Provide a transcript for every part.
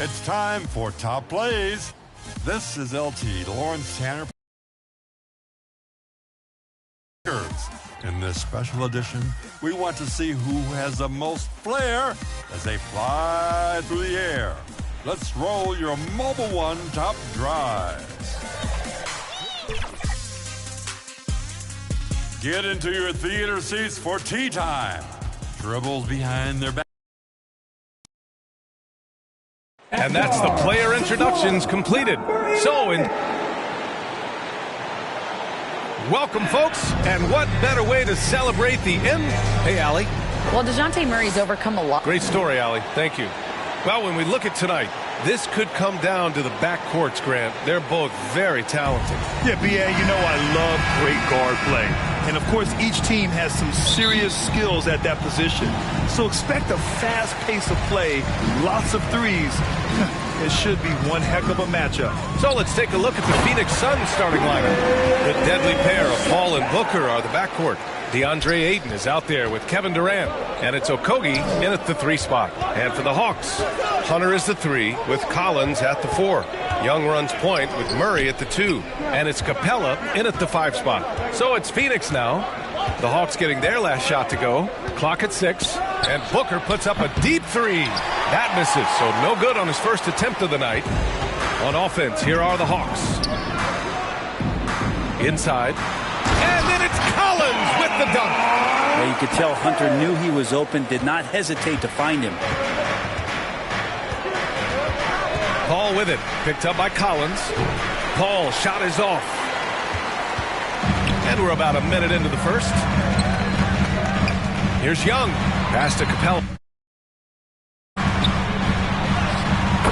It's time for Top Plays. This is LT, Lawrence Tanner. In this special edition, we want to see who has the most flair as they fly through the air. Let's roll your Mobile One Top Drive. Get into your theater seats for tea time. Dribbles behind their back. And that's the player introductions completed. Welcome, folks, and what better way to celebrate the Hey, Allie. Well, DeJounte Murray's overcome a lot. Great story, Allie. Thank you. Well, when we look at tonight, this could come down to the backcourts, Grant. They're both very talented. Yeah, B.A., you know I love great guard play. And, of course, each team has some serious skills at that position. So expect a fast pace of play, lots of threes. It should be one heck of a matchup. So let's take a look at the Phoenix Suns starting lineup. The deadly pair of Paul and Booker are the backcourt. DeAndre Ayton is out there with Kevin Durant, and it's Okogie in at the 3 spot. And for the Hawks, Hunter is the 3 with Collins at the 4. Young runs point with Murray at the 2, and it's Capella in at the 5 spot. So it's Phoenix now. The Hawks getting their last shot to go. Clock at 6, and Booker puts up a deep 3. That misses, so no good on his first attempt of the night. On offense, here are the Hawks. Inside. And then it's Collins with the dunk. Yeah, you could tell Hunter knew he was open, did not hesitate to find him. Paul with it, picked up by Collins. Paul, shot is off. And we're about a minute into the first. Here's Young, pass to Capella.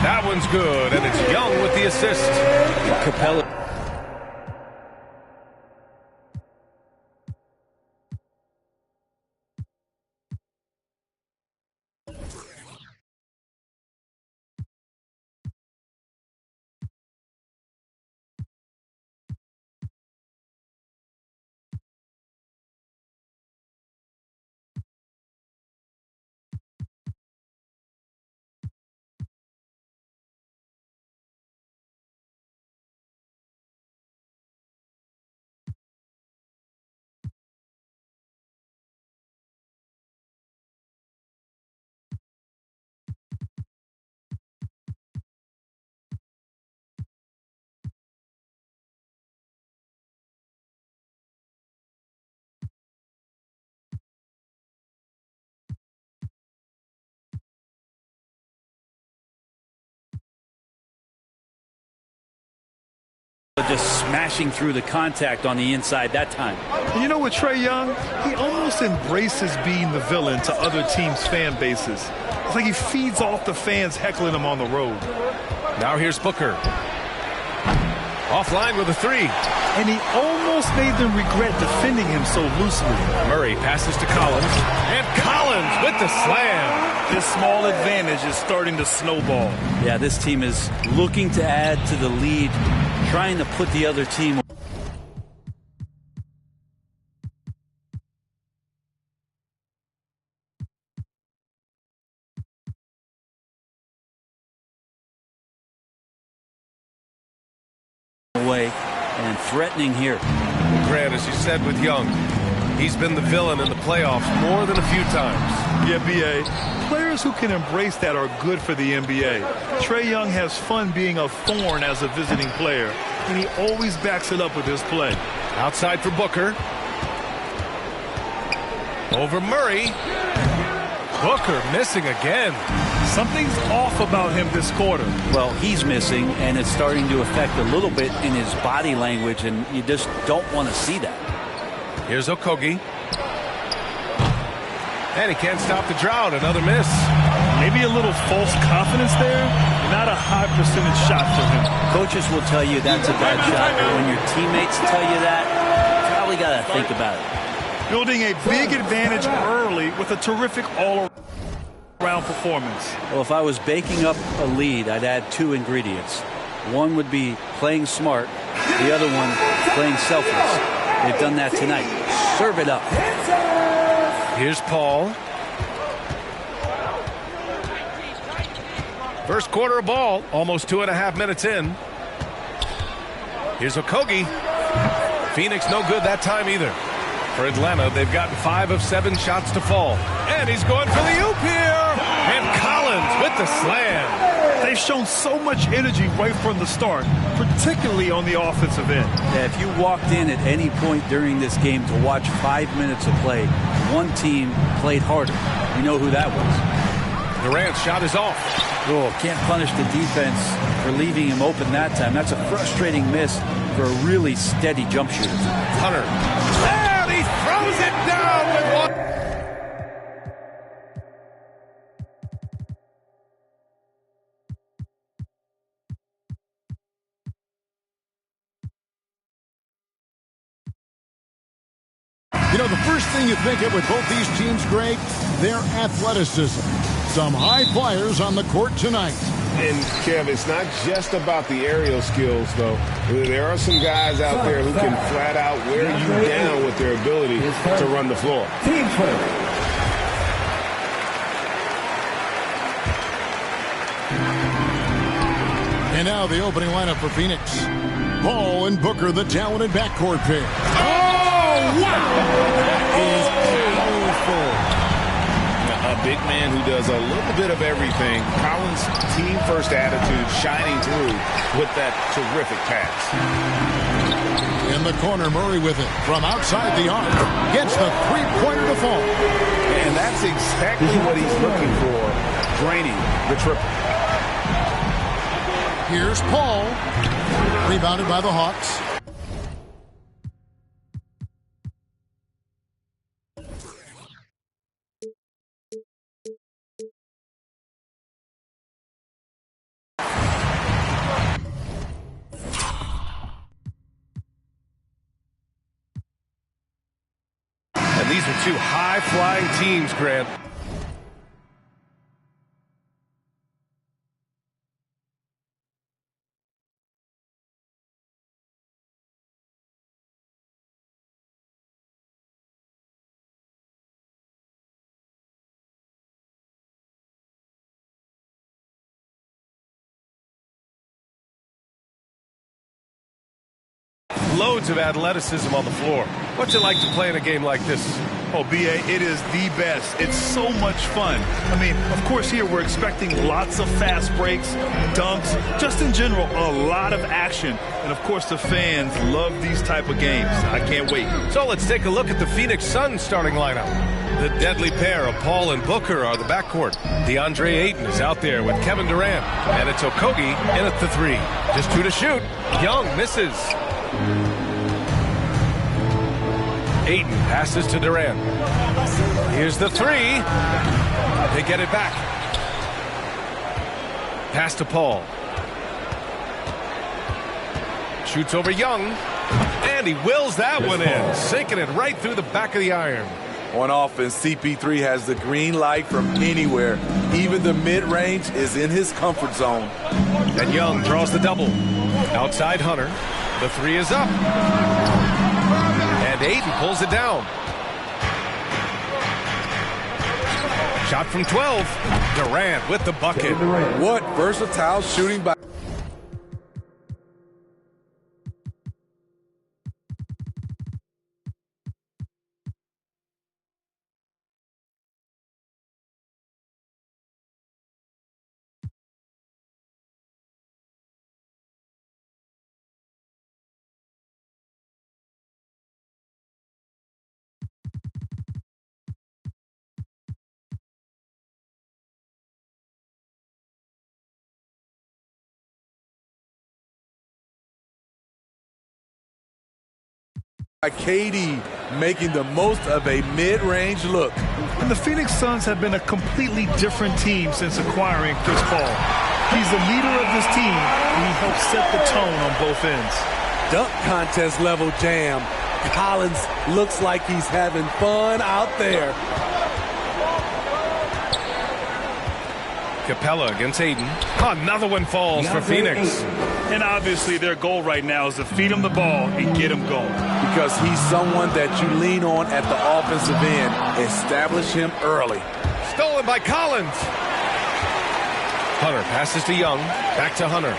That one's good, and it's Young with the assist. Capella. Just smashing through the contact on the inside that time. You know what, Trae Young? He almost embraces being the villain to other teams' fan bases. It's like he feeds off the fans heckling him on the road. Now here's Booker. Offline with a 3. And he almost made them regret defending him so loosely. Murray passes to Collins. And Collins with the slam. This small advantage is starting to snowball. Yeah, this team is looking to add to the lead, trying to put the other team away and threatening here. Grant, as you said with Young, he's been the villain in the playoffs more than a few times. Yeah, B.A., players who can embrace that are good for the NBA. Trae Young has fun being a thorn as a visiting player, and he always backs it up with his play. Outside for Booker. Over Murray. Booker missing again. Something's off about him this quarter. Well, he's missing, and it's starting to affect a little bit in his body language, and you just don't want to see that. Here's Okogie. And he can't stop the drought. Another miss. Maybe a little false confidence there. Not a high percentage shot for him. Coaches will tell you that's a bad shot, but when your teammates tell you that, you probably got to think about it. Building a big advantage early with a terrific all-around performance. Well, if I was baking up a lead, I'd add 2 ingredients. One would be playing smart. The other one, playing selfless. They've done that tonight. Serve it up. Here's Paul. First quarter of ball, almost 2.5 minutes in. Here's Okogie. Phoenix no good that time either. For Atlanta, they've gotten 5 of 7 shots to fall. And he's going for the oop here. And Collins with the slam. They've shown so much energy right from the start, particularly on the offensive end. Yeah, if you walked in at any point during this game to watch 5 minutes of play, one team played harder. You know who that was. Durant's shot is off. Oh, can't punish the defense for leaving him open that time. That's a frustrating miss for a really steady jump shooter. Hunter. And he throws it down with one. You know, the first thing you think of with both these teams, Greg, their athleticism. Some high flyers on the court tonight. And, Kev, it's not just about the aerial skills, though. There are some guys out there who can flat out wear you down with their ability to run the floor. Team play. And now the opening lineup for Phoenix. Paul and Booker, the talented backcourt pair. Oh, wow! That is powerful. A big man who does a little bit of everything. Collins' team-first attitude shining through with that terrific pass. In the corner, Murray with it from outside the arc. Gets the three-pointer to fall. And that's exactly what he's looking for, draining the triple. Here's Paul. Rebounded by the Hawks. And these are two high-flying teams, Grant. Loads of athleticism on the floor. What's it like to play in a game like this? Oh, B.A., it is the best. It's so much fun. I mean, of course, here we're expecting lots of fast breaks, dunks, just in general, a lot of action. And, of course, the fans love these type of games. I can't wait. So let's take a look at the Phoenix Suns starting lineup. The deadly pair of Paul and Booker are the backcourt. DeAndre Ayton is out there with Kevin Durant. And it's Okogie in at the 3. Just 2 to shoot. Young misses. Ayton passes to Durant. Here's the 3. They get it back. Pass to Paul. Shoots over Young. And he wills that one in, sinking it right through the back of the iron. On offense, CP3 has the green light from anywhere. Even the mid-range is in his comfort zone. And Young draws the double. Outside Hunter. The 3 is up. And Ayton pulls it down. Shot from 12. Durant with the bucket. What versatile shooting by... KD making the most of a mid-range look. And the Phoenix Suns have been a completely different team since acquiring Chris Paul. He's the leader of this team, and he helps set the tone on both ends. Dunk contest level jam. Collins looks like he's having fun out there. Capella against Ayton. Another one falls for Phoenix. And obviously their goal right now is to feed him the ball and get him going. Because he's someone that you lean on at the offensive end. Establish him early. Stolen by Collins. Hunter passes to Young. Back to Hunter.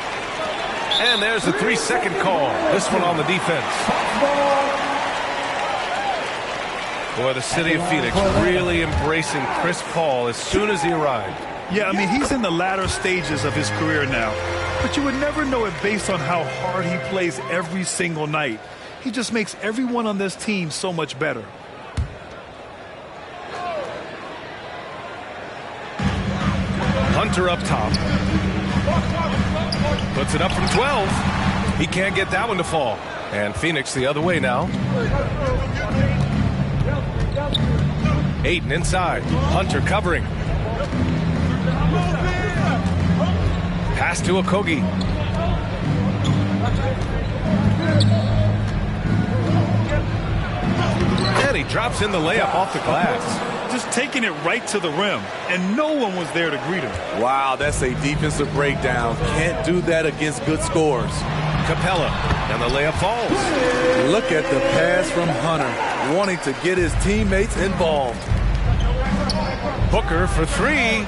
And there's the 3-second call. This one on the defense. Boy, the city of Phoenix really embracing Chris Paul as soon as he arrived. Yeah, I mean, he's in the latter stages of his career now. But you would never know it based on how hard he plays every single night. He just makes everyone on this team so much better. Hunter up top. Puts it up from 12. He can't get that one to fall. And Phoenix the other way now. Ayton inside. Hunter covering. Pass to Okogie. And he drops in the layup off the glass. Just taking it right to the rim, and no one was there to greet him. Wow, that's a defensive breakdown. Can't do that against good scores. Capella, and the layup falls. Look at the pass from Hunter, wanting to get his teammates involved. Booker for three,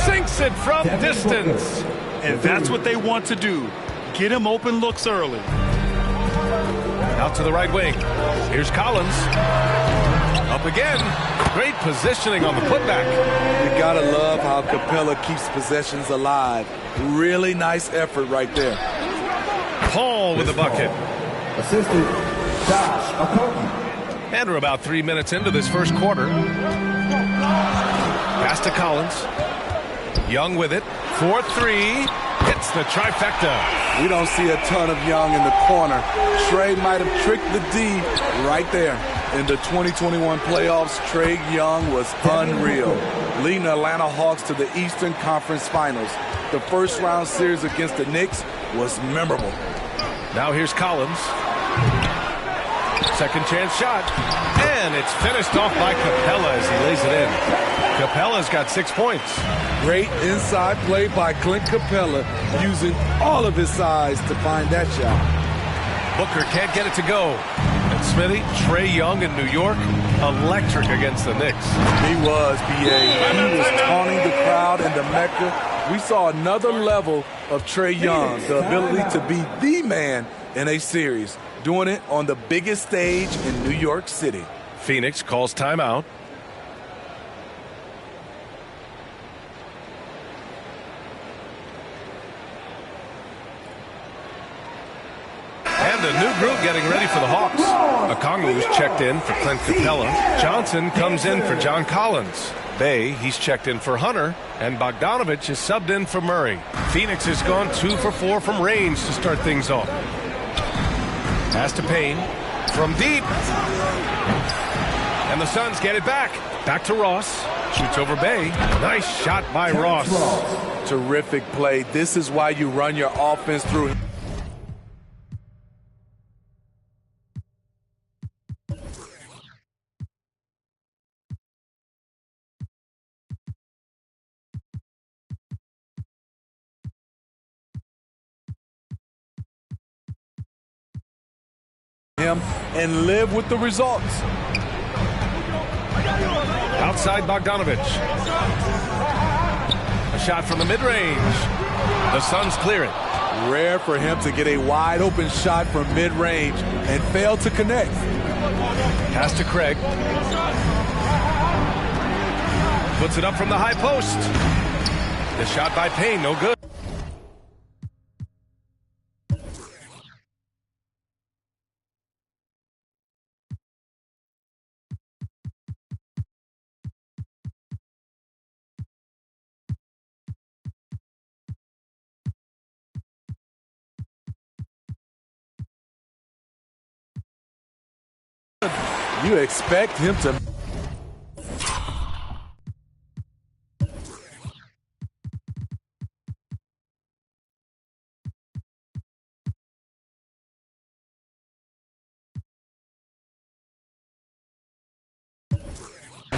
sinks it from distance. And that's what they want to do. Get him open looks early. Out to the right wing. Here's Collins. Up again. Great positioning on the putback. You gotta love how Capella keeps possessions alive. Really nice effort right there. Paul with the bucket. Assistant, Josh Okogie. And we're about 3 minutes into this first quarter. Pass to Collins. Young with it. 4-3. Hits the trifecta. We don't see a ton of Young in the corner. Trey might have tricked the D right there. In the 2021 playoffs, Trae Young was unreal, leading the Atlanta Hawks to the Eastern Conference Finals. The first round series against the Knicks was memorable. Now here's Collins. Second chance shot. And it's finished off by Capella as he lays it in. Capella's got 6 points. Great inside play by Clint Capella, using all of his size to find that shot. Booker can't get it to go. And Smitty, Trae Young in New York, electric against the Knicks. He was, B.A. He was taunting the crowd in the Mecca. We saw another level of Trae Young, the ability to be the man in a series, doing it on the biggest stage in New York City. Phoenix calls timeout. And a new group getting ready for the Hawks. Okongwu's checked in for Clint Capella. Johnson comes in for John Collins. Bay, he's checked in for Hunter. And Bogdanovich is subbed in for Murray. Phoenix has gone 2 for 4 from range to start things off. Pass to Payne. From deep. And the Suns get it back. Back to Ross. Shoots over Bay. Nice shot by Ross. Terrific play. This is why you run your offense through. Him and live with the results. Outside Bogdanovich. A shot from the mid-range. The Suns clear it. Rare for him to get a wide open shot from mid-range and fail to connect. Pass to Craig. Puts it up from the high post. The shot by Payne, no good. You expect him to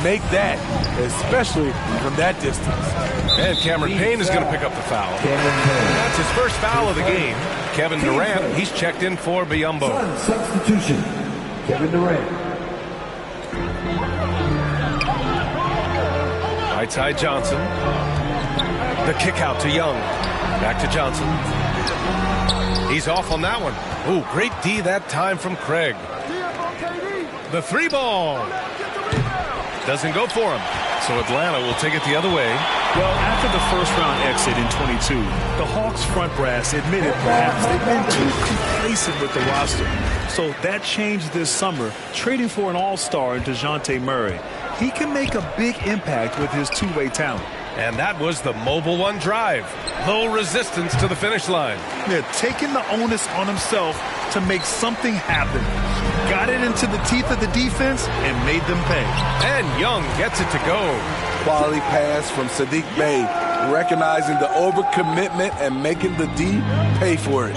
make that, especially from that distance. And Cameron Payne is going to pick up the foul. That's his first foul of the game. Kevin Durant, he's checked in for Biyombo. Substitution, Kevin Durant. Right side Johnson. The kick out to Young. Back to Johnson. He's off on that one. Ooh, great D that time from Craig. The 3 ball. Doesn't go for him. So Atlanta will take it the other way. Well, after the first round exit in 22, the Hawks front brass admitted perhaps they've been too complacent with the roster. So that changed this summer, trading for an all-star in DeJounte Murray. He can make a big impact with his two-way talent. And that was the Mobile One drive. Low resistance to the finish line. Yeah, taking the onus on himself to make something happen. Got it into the teeth of the defense and made them pay. And Young gets it to go. Quality pass from Sadiq Bey, recognizing the overcommitment and making the D pay for it.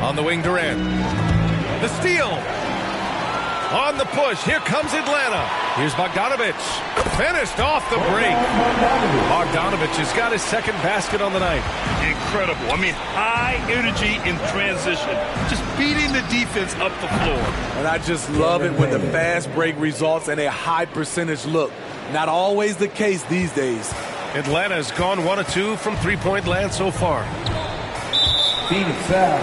On the wing, Durant. The steal. On the push, here comes Atlanta. Here's Bogdanovich. Finished off the break. Bogdanovich has got his second basket on the night. Incredible. I mean, high energy in transition. Just beating the defense up the floor. And I just love it when the fast break results in a high percentage look. Not always the case these days. Atlanta's gone 1 of 2 from three-point land so far. Phoenix foul.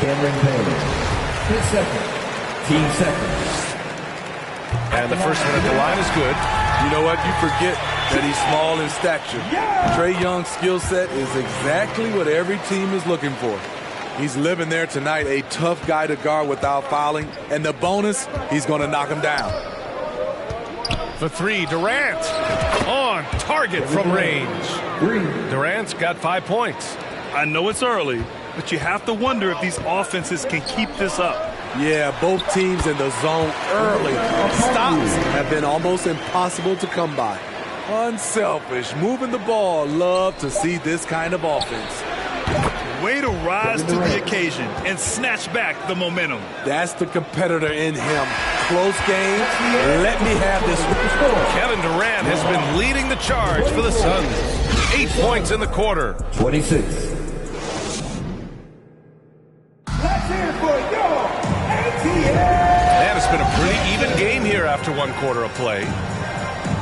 Cameron Payne. His second. Team second. And the first one at the line is good. You know what? You forget that he's small in stature. Trae Young's skill set is exactly what every team is looking for. He's living there tonight, a tough guy to guard without fouling. And the bonus, he's going to knock him down. The 3, Durant. On target from range. Durant's got 5 points. I know it's early, but you have to wonder if these offenses can keep this up. Yeah, both teams in the zone early. Stops have been almost impossible to come by. Unselfish, moving the ball. Love to see this kind of offense. Way to rise to the occasion and snatch back the momentum. That's the competitor in him. Close game. Let me have this one. Kevin Durant has been leading the charge for the Suns. 8 points in the quarter. 26. Let's hear it for your ATL. And it's been a pretty even game here after 1 quarter of play.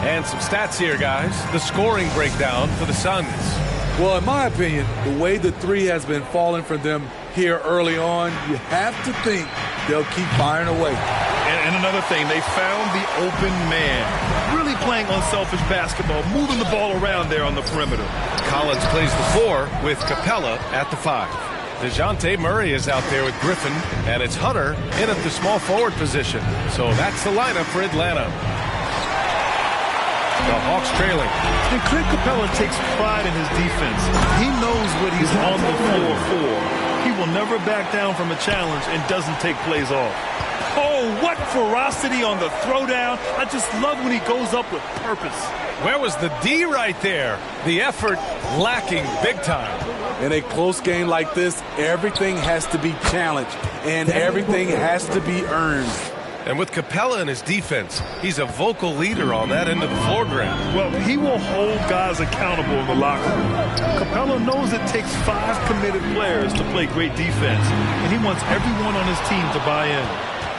And some stats here, guys. The scoring breakdown for the Suns. Well, in my opinion, the way the 3 has been falling for them here early on, you have to think they'll keep firing away. And another thing, they found the open man. Really playing unselfish basketball, moving the ball around there on the perimeter. Collins plays the 4 with Capella at the 5. DeJounte Murray is out there with Griffin, and it's Hunter in at the small forward position. So that's the lineup for Atlanta. The Hawks trailing. And Clint Capella takes pride in his defense. He knows what he's on the floor for. He will never back down from a challenge and doesn't take plays off. Oh, what ferocity on the throwdown. I just love when he goes up with purpose. Where was the D right there? The effort lacking big time. In a close game like this, everything has to be challenged, and everything has to be earned. And with Capella in his defense, he's a vocal leader on that end of the floor ground. Well, he will hold guys accountable in the locker room. Capella knows it takes 5 committed players to play great defense, and he wants everyone on his team to buy in.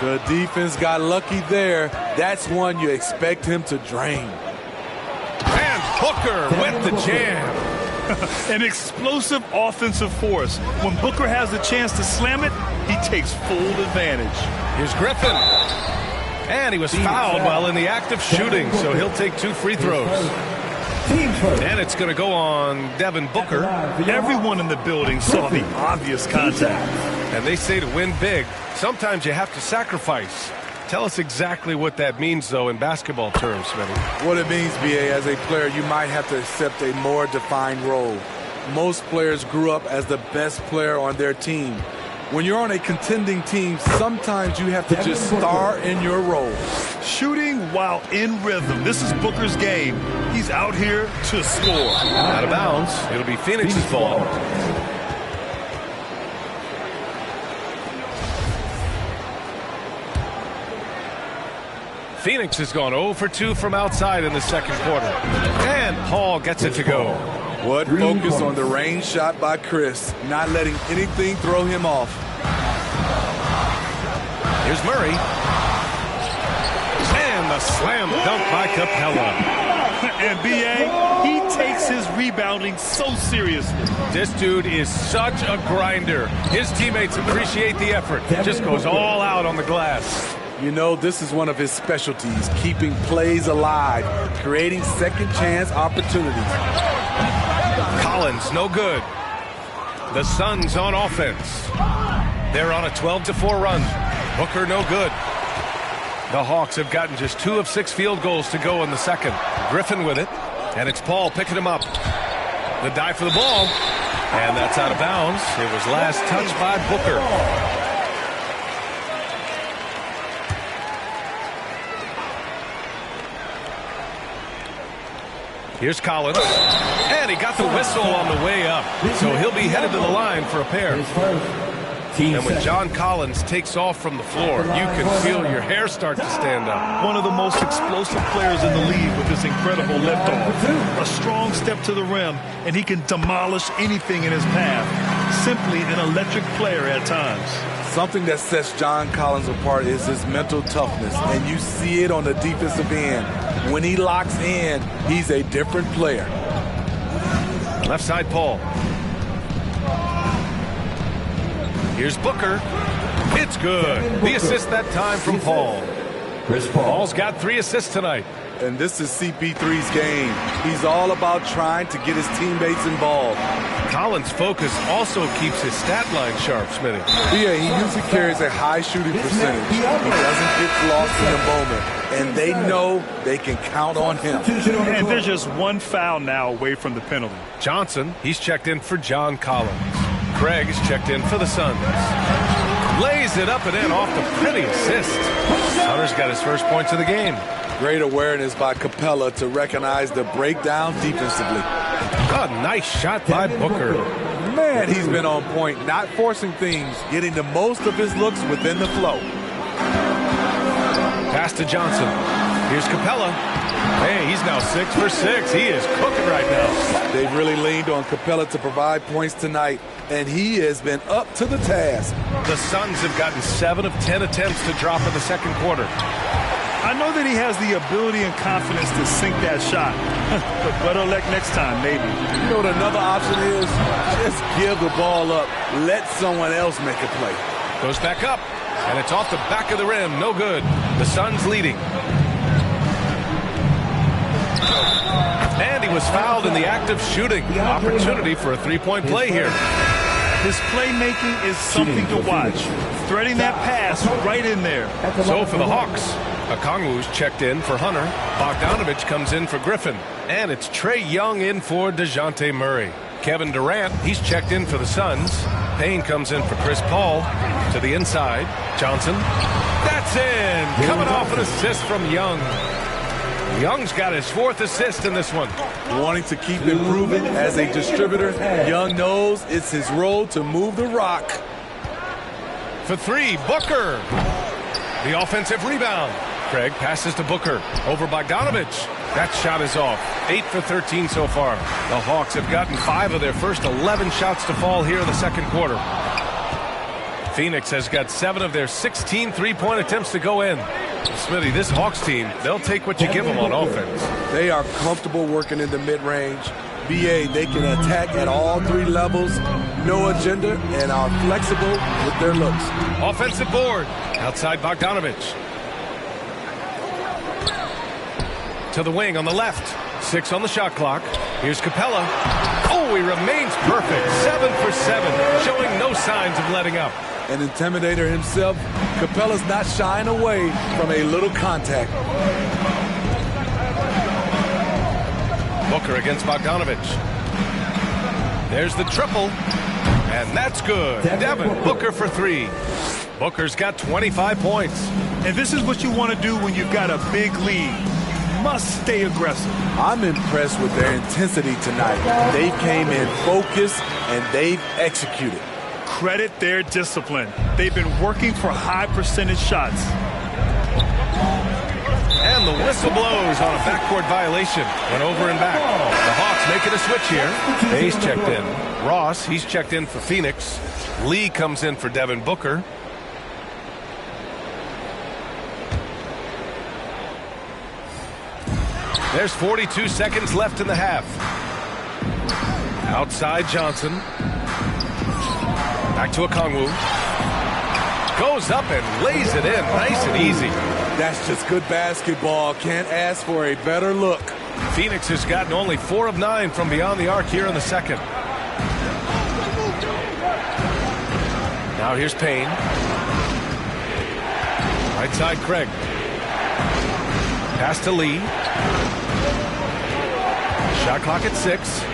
The defense got lucky there. That's one you expect him to drain. And Booker with the jam. An explosive offensive force. When Booker has the chance to slam it, he takes full advantage. Here's Griffin. And he was fouled while in the act of shooting, so he'll take 2 free throws. And it's going to go on Devin Booker. Everyone in the building saw the obvious contact. And they say to win big, sometimes you have to sacrifice. Tell us exactly what that means, though, in basketball terms, Smitty. What it means, B.A., as a player, you might have to accept a more defined role. Most players grew up as the best player on their team. When you're on a contending team, sometimes you have to just star in your role. Shooting while in rhythm. This is Booker's game. He's out here to score. Out of bounds. It'll be Phoenix's ball. Phoenix has gone 0 for 2 from outside in the second quarter. And Hall gets it to go. What focus on the range shot by Chris, not letting anything throw him off. Here's Murray. And the slam dunk by Capella. And B.A., he takes his rebounding so seriously. This dude is such a grinder. His teammates appreciate the effort. Just goes all out on the glass. You know, this is one of his specialties, keeping plays alive, creating second chance opportunities. Collins, no good. The Suns on offense. They're on a 12-4 run. Booker, no good. The Hawks have gotten just 2 of 6 field goals to go in the second. Griffin with it, and it's Paul picking him up. The dive for the ball, and that's out of bounds. It was last touched by Booker. Here's Collins, and he got the whistle on the way up, so he'll be headed to the line for a pair. And when John Collins takes off from the floor, you can feel your hair start to stand up. One of the most explosive players in the league with this incredible liftoff. A strong step to the rim, and he can demolish anything in his path. Simply an electric player at times. Something that sets John Collins apart is his mental toughness, and you see it on the defensive end. When he locks in, he's a different player. Left side, Paul. Here's Booker. It's good. The assist that time from Paul. Paul's got 3 assists tonight. And this is CP3's game. He's all about trying to get his teammates involved. Collins' focus also keeps his stat line sharp, Smitty. Yeah, he usually carries a high shooting percentage. He doesn't get lost in the moment. And they know they can count on him. And there's just 1 foul now away from the penalty. Johnson, he's checked in for John Collins. Craig is checked in for the Suns. Lays it up and in off the pretty assist. Hunter's got his first points of the game. Great awareness by Capella to recognize the breakdown defensively. A nice shot by Booker. Man, he's been on point, not forcing things, getting the most of his looks within the flow. Pass to Johnson. Here's Capella. Hey, he's now 6 for 6. He is cooking right now. They've really leaned on Capella to provide points tonight, and he has been up to the task. The Suns have gotten 7 of 10 attempts to drop in the second quarter. I know that he has the ability and confidence to sink that shot. But better luck next time, maybe. You know what another option is? Just give the ball up. Let someone else make a play. Goes back up, and it's off the back of the rim. No good. The Suns leading. And he was fouled in the act of shooting. Opportunity for a 3-point play here. His playmaking is something to watch. Threading that pass right in there. So for the Hawks, Okongwu's checked in for Hunter. Bogdanovich comes in for Griffin. And it's Trae Young in for DeJounte Murray. Kevin Durant, he's checked in for the Suns. Payne comes in for Chris Paul. To the inside, Johnson. That's in! Coming off an assist from Young. Young's got his 4th assist in this one. Wanting to keep improving as a distributor, Young knows it's his role to move the rock. For 3, Booker. The offensive rebound. Craig passes to Booker. Over Bogdanovich. That shot is off. 8 for 13 so far. The Hawks have gotten 5 of their first 11 shots to fall here in the second quarter. Phoenix has got 7 of their 16 3-point attempts to go in. Smitty, this Hawks team, they'll take what you give them on offense. They are comfortable working in the mid-range. BA, they can attack at all 3 levels, no agenda, and are flexible with their looks. Offensive board. Outside Bogdanovich. To the wing on the left. 6 on the shot clock. Here's Capella. Oh, he remains perfect. 7 for 7, showing no signs of letting up. An intimidator himself, Capella's not shying away from a little contact. Booker against Bogdanovich. There's the triple, and that's good. Devin Booker for 3. Booker's got 25 points. And this is what you want to do when you've got a big lead. You must stay aggressive. I'm impressed with their intensity tonight. They came in focused, and they've executed. Credit their discipline. They've been working for high percentage shots. And the whistle blows on a backcourt violation. Went over and back. The Hawks making a switch here. Hayes checked in. Ross, he's checked in for Phoenix. Lee comes in for Devin Booker. There's 42 seconds left in the half. Outside Johnson. Back to Okongwu. Goes up and lays it in nice and easy. That's just good basketball. Can't ask for a better look. Phoenix has gotten only 4 of 9 from beyond the arc here in the second. Now here's Payne. Right side Craig. Pass to Lee. Shot clock at 6.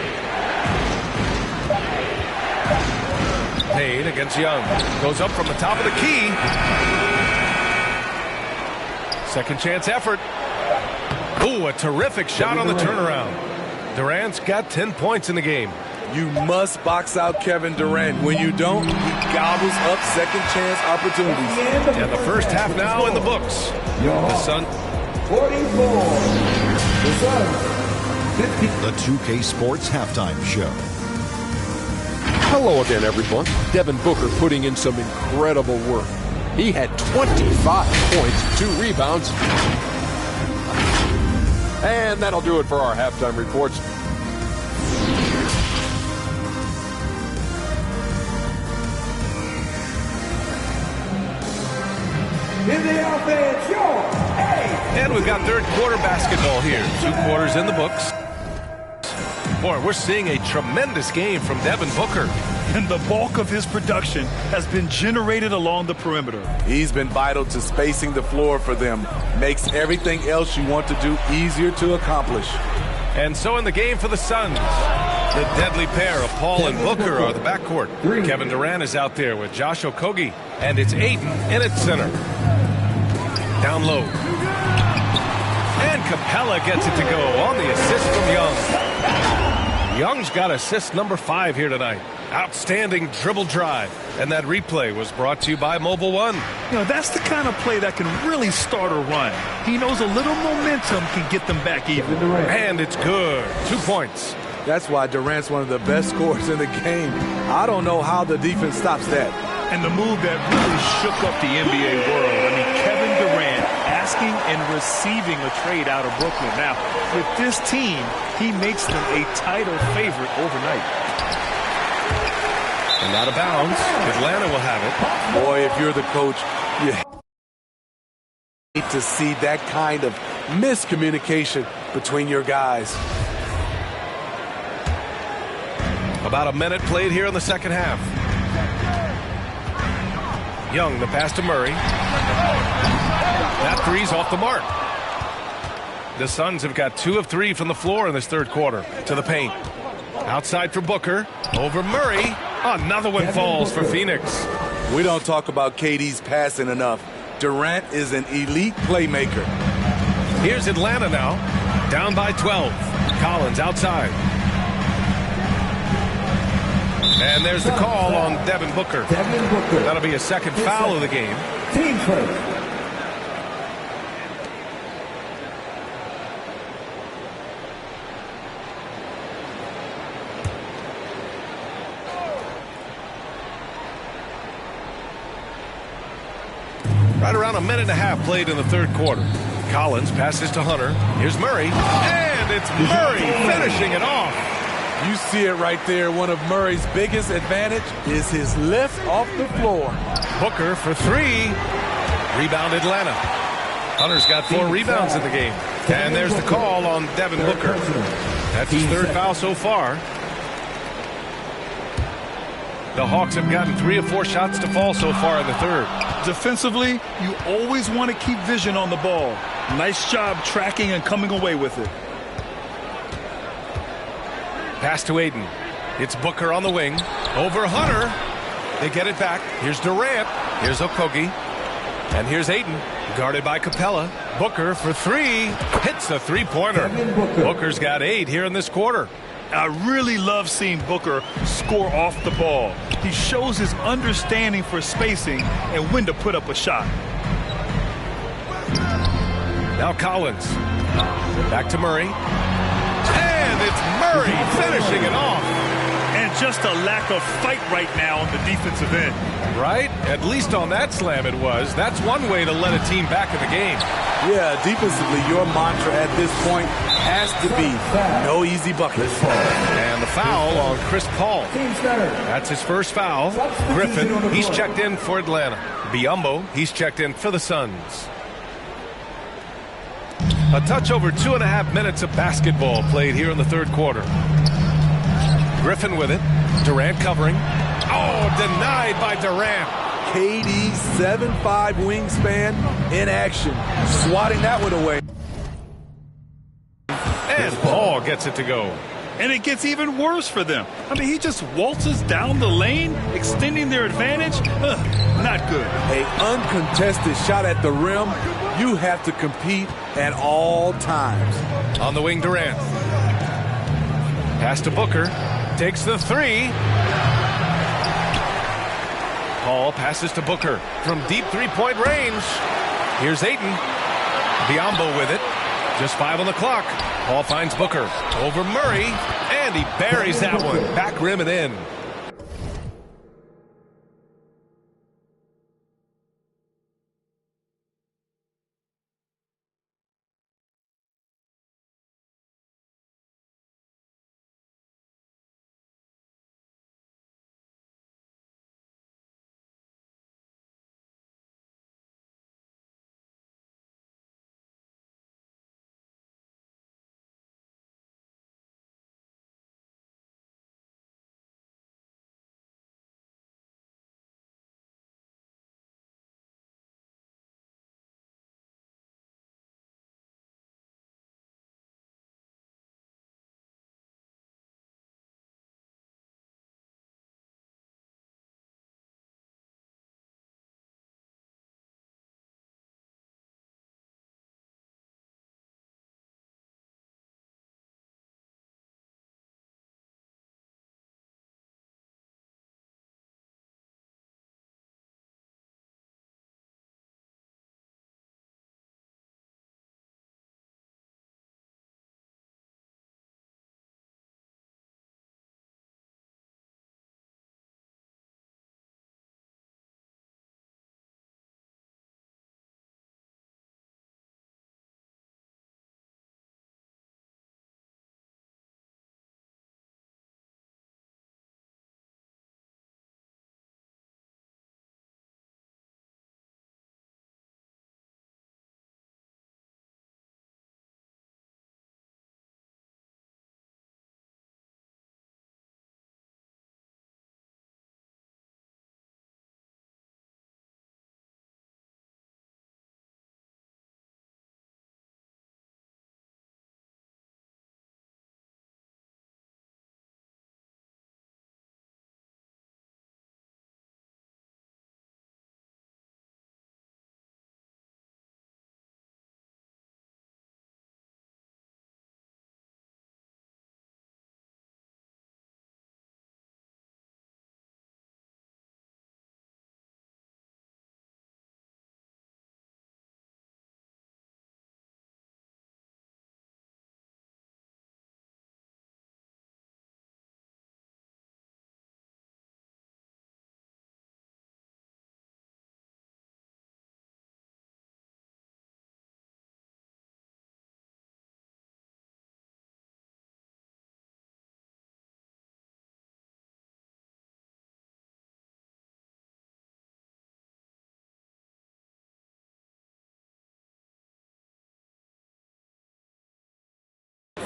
Payne against Young. Goes up from the top of the key. Second chance effort. Ooh, a terrific shot on the turnaround. Durant's got 10 points in the game. You must box out Kevin Durant. When you don't, he gobbles up second chance opportunities. And the first half now in the books. The Sun. 44. The Suns. 50. The 2K Sports Halftime Show. Hello again, everyone. Devin Booker putting in some incredible work. He had 25 points, 2 rebounds. And that'll do it for our halftime reports. In the offense, and we've got third quarter basketball here. 2 quarters in the books. Boy, we're seeing a tremendous game from Devin Booker. And the bulk of his production has been generated along the perimeter. He's been vital to spacing the floor for them. Makes everything else you want to do easier to accomplish. And so in the game for the Suns, the deadly pair of Paul and Booker are the backcourt. Kevin Durant is out there with Josh Okogie, and it's Aiden in at center. Down low. And Capella gets it to go on the assist from Young. Young's got assist number 5 here tonight. Outstanding dribble drive. And that replay was brought to you by Mobile One. You know, that's the kind of play that can really start a run. He knows a little momentum can get them back even. And it's good. 2 points. That's why Durant's one of the best scorers in the game. I don't know how the defense stops that. And the move that really shook up the NBA world. I mean, Kevin Durant asking and receiving a trade out of Brooklyn. Now, with this team, he makes them a title favorite overnight. And out of bounds, Atlanta will have it. Boy, if you're the coach, you hate to see that kind of miscommunication between your guys. About a minute played here in the second half. Young, the pass to Murray. That three's off the mark. The Suns have got 2 of 3 from the floor in this third quarter. To the paint. Outside for Booker. Over Murray. Another one falls for Phoenix. We don't talk about KD's passing enough. Durant is an elite playmaker. Here's Atlanta now. Down by 12. Collins outside. And there's the call on Devin Booker. That'll be a second foul of the game. Team first. Right around a minute and a half played in the third quarter. Collins passes to Hunter. Here's Murray. And it's Murray finishing it off. You see it right there. One of Murray's biggest advantage is his lift off the floor. Booker for 3. Rebound Atlanta. Hunter's got 4 rebounds in the game. And there's the call on Devin Booker. That's his third foul so far. The Hawks have gotten 3 of 4 shots to fall so far in the third. Defensively, you always want to keep vision on the ball. Nice job tracking and coming away with it. Pass to Aiden. It's Booker on the wing. Over Hunter. They get it back. Here's Durant. Here's Okogie. And here's Aiden. Guarded by Capella. Booker for 3. Hits the three-pointer. Booker's got 8 here in this quarter. I really love seeing Booker score off the ball. He shows his understanding for spacing and when to put up a shot. Now Collins. Back to Murray. And it's Murray finishing it off. And just a lack of fight right now on the defensive end. Right? At least on that slam it was. That's one way to let a team back in the game. Yeah, defensively, your mantra at this point has to be no easy buckets. And the foul on Chris Paul. That's his first foul. Griffin, he's checked in for Atlanta. Biyombo, he's checked in for the Suns. A touch over 2.5 minutes of basketball played here in the third quarter. Griffin with it. Durant covering. Oh, denied by Durant. KD 7'5" wingspan in action. Swatting that one away. And Paul gets it to go. And it gets even worse for them. I mean, he just waltzes down the lane, extending their advantage. Not good. An uncontested shot at the rim. You have to compete at all times. On the wing, Durant. Pass to Booker. Takes the three. Paul passes to Booker from deep three-point range. Here's Ayton. Biyombo with it. Just 5 on the clock. Paul finds Booker over Murray, and he buries that one. Back rim and in.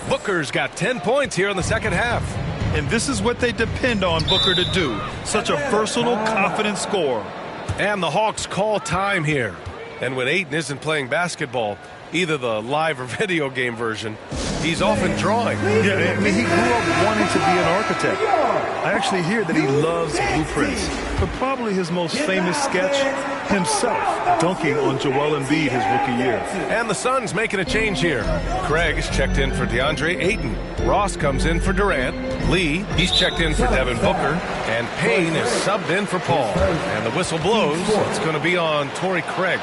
Booker's got 10 points here in the second half. And this is what they depend on Booker to do. Such a versatile, confident scorer. And the Hawks call time here. And when Ayton isn't playing basketball, either the live or video game version, he's often drawing. Yeah, I mean, he grew up wanting to be an architect. I actually hear that he loves blueprints. But probably his most famous sketch, himself dunking on Joel Embiid his rookie year. And the Suns making a change here. Craig is checked in for DeAndre Ayton. Ross comes in for Durant. Lee, he's checked in for Devin Booker. And Payne is subbed in for Paul. And the whistle blows. It's going to be on Torrey Craig.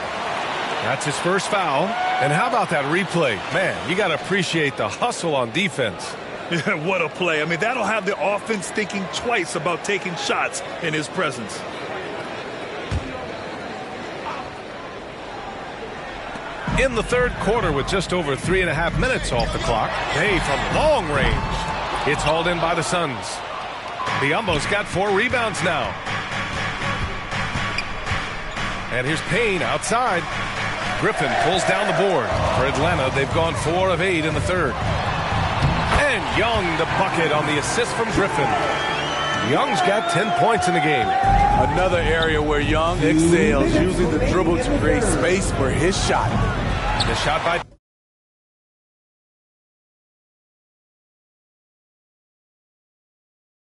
That's his first foul. And how about that replay? Man, you got to appreciate the hustle on defense. Yeah, what a play. I mean, that'll have the offense thinking twice about taking shots in his presence. In the third quarter, with just over 3.5 minutes off the clock, Hay from long range. It's hauled in by the Suns. Biyombo's got 4 rebounds now. And here's Payne outside. Griffin pulls down the board. For Atlanta, they've gone 4 of 8 in the third. And Young the bucket on the assist from Griffin. Young's got 10 points in the game. Another area where Young excels, using the dribble to create space for his shot. The shot by